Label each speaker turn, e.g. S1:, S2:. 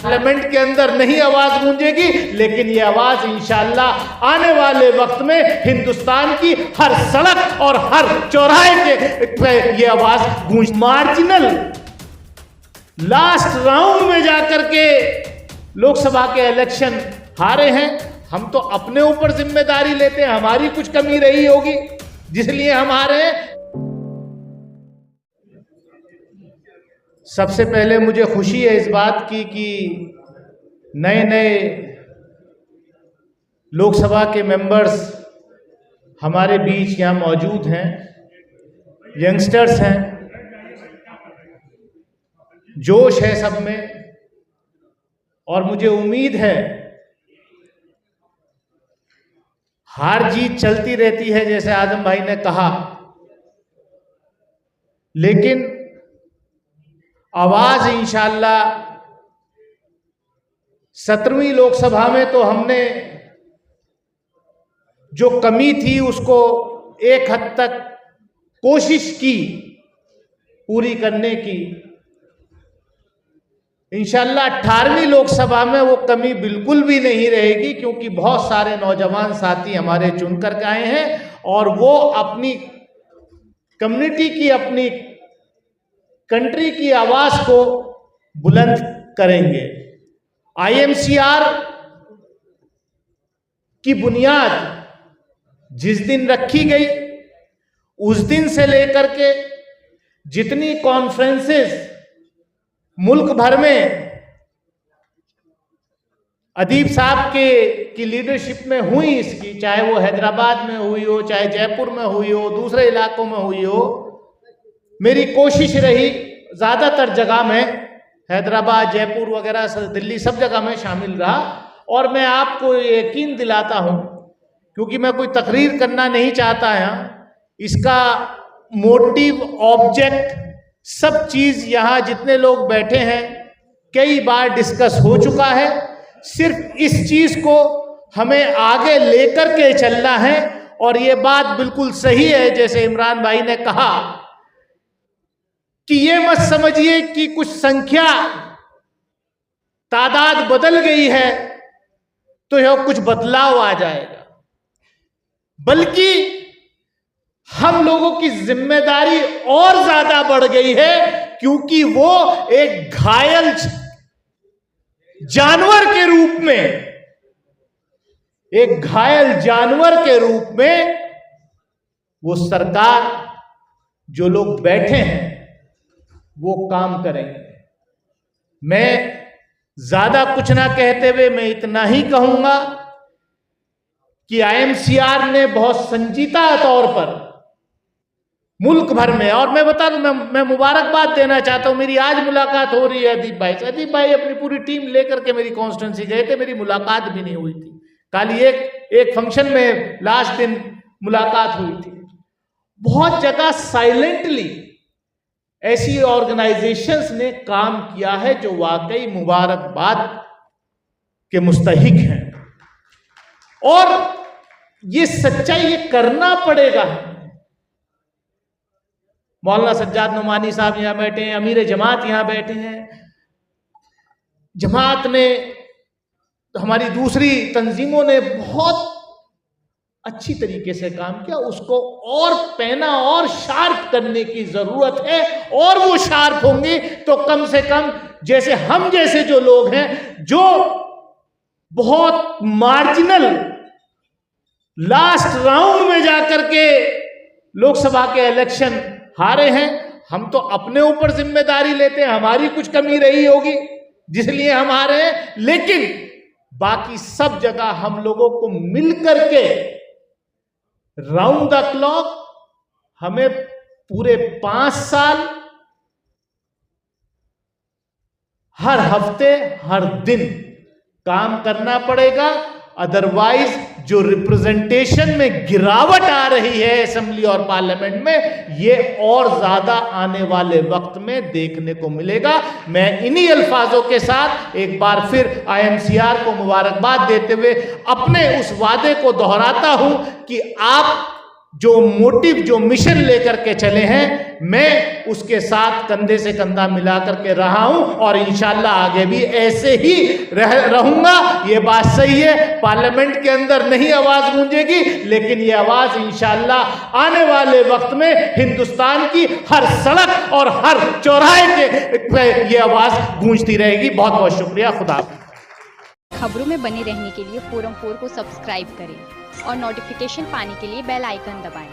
S1: Parliament के अंदर नहीं आवाज गूंजेगी, लेकिन ये आवाज इंशाअल्लाह आने वाले वक्त में हिंदुस्तान की हर सड़क और हर चौराहे पे ये आवाज गूंज। मार्जिनल लास्ट राउंड में जाकर के लोकसभा के इलेक्शन हारे हैं। हम तो अपने ऊपर जिम्मेदारी लेते हैं, हमारी कुछ कमी रही होगी जिसलिए हम हारे हैं। सबसे पहले मुझे खुशी है इस बात की कि नए नए लोकसभा के मेंबर्स हमारे बीच यहाँ मौजूद हैं, यंगस्टर्स हैं, जोश है सब में और मुझे उम्मीद है हार जीत चलती रहती है जैसे आजम भाई ने कहा, लेकिन आवाज इंशाअल्लाह 17वीं लोकसभा में तो हमने जो कमी थी उसको एक हद तक कोशिश की पूरी करने की। इंशाअल्लाह 18वीं लोकसभा में वो कमी बिल्कुल भी नहीं रहेगी, क्योंकि बहुत सारे नौजवान साथी हमारे चुनकर के आए हैं और वो अपनी कम्युनिटी की, अपनी कंट्री की आवाज को बुलंद करेंगे। आईएमसीआर की बुनियाद जिस दिन रखी गई उस दिन से लेकर के जितनी कॉन्फ्रेंसेस मुल्क भर में अदीब साहब की लीडरशिप में हुई इसकी, चाहे वो हैदराबाद में हुई हो, चाहे जयपुर में हुई हो, दूसरे इलाकों में हुई हो, मेरी कोशिश रही ज़्यादातर जगह में, हैदराबाद, जयपुर वगैरह, दिल्ली, सब जगह में शामिल रहा। और मैं आपको यकीन दिलाता हूँ, क्योंकि मैं कोई तकरीर करना नहीं चाहता यहाँ, इसका मोटिव, ऑब्जेक्ट, सब चीज़ यहाँ जितने लोग बैठे हैं कई बार डिस्कस हो चुका है। सिर्फ इस चीज़ को हमें आगे लेकर के चलना है। और ये बात बिल्कुल सही है जैसे इमरान भाई ने कहा कि ये मत समझिए कि कुछ संख्या, तादाद बदल गई है तो यह कुछ बदलाव आ जाएगा, बल्कि हम लोगों की जिम्मेदारी और ज्यादा बढ़ गई है, क्योंकि वो एक घायल जानवर के रूप में, एक घायल जानवर के रूप में वो सरकार, जो लोग बैठे हैं वो काम करेंगे। मैं ज्यादा कुछ ना कहते हुए मैं इतना ही कहूंगा कि आईएमसीआर ने बहुत संजीदा तौर पर मुल्क भर में, और मैं बता दूं, मैं मुबारकबाद देना चाहता हूं। मेरी आज मुलाकात हो रही है अदीब भाई से। अदीब भाई अपनी पूरी टीम लेकर के मेरी कॉन्स्टिट्यूंसी गए थे, मेरी मुलाकात भी नहीं हुई थी। खाली एक फंक्शन में लास्ट दिन मुलाकात हुई थी। बहुत जगह साइलेंटली ऐसी ऑर्गेनाइजेशंस ने काम किया है जो वाकई मुबारकबाद के मुस्तहिक हैं, और ये सच्चाई, ये करना पड़ेगा। मौलाना सज्जाद नुमानी साहब यहां बैठे हैं, अमीर जमात यहां बैठे हैं, जमात ने, हमारी दूसरी तंजीमों ने बहुत अच्छी तरीके से काम किया। उसको और पैना और शार्प करने की जरूरत है, और वो शार्प होंगे तो कम से कम जैसे हम जैसे जो लोग हैं, जो बहुत मार्जिनल लास्ट राउंड में जाकर के लोकसभा के इलेक्शन हारे हैं, हम तो अपने ऊपर जिम्मेदारी लेते हैं, हमारी कुछ कमी रही होगी जिसलिए हम हारे हैं, लेकिन बाकी सब जगह हम लोगों को मिलकर के राउंड द क्लॉक, हमें पूरे 5 साल, हर हफ्ते, हर दिन काम करना पड़ेगा। अदरवाइज जो रिप्रेजेंटेशन में गिरावट आ रही है असेंबली और पार्लियामेंट में, ये और ज्यादा आने वाले वक्त में देखने को मिलेगा। मैं इन्हीं अल्फाजों के साथ एक बार फिर आईएमसीआर को मुबारकबाद देते हुए अपने उस वादे को दोहराता हूं कि आप जो मोटिव, जो मिशन लेकर के चले हैं, मैं उसके साथ कंधे से कंधा मिला करके रहा हूं और इंशाल्लाह आगे भी ऐसे ही रहूंगा। ये बात सही है, पार्लियामेंट के अंदर नहीं आवाज गूंजेगी, लेकिन ये आवाज इंशाल्लाह आने वाले वक्त में हिंदुस्तान की हर सड़क और हर चौराहे पे ये आवाज गूंजती रहेगी। बहुत बहुत शुक्रिया। खुदा हाफिज़।
S2: खबरों में बने रहने के लिए फोरम 4 को सब्सक्राइब करें और नोटिफिकेशन पाने के लिए बेल आइकन दबाएं।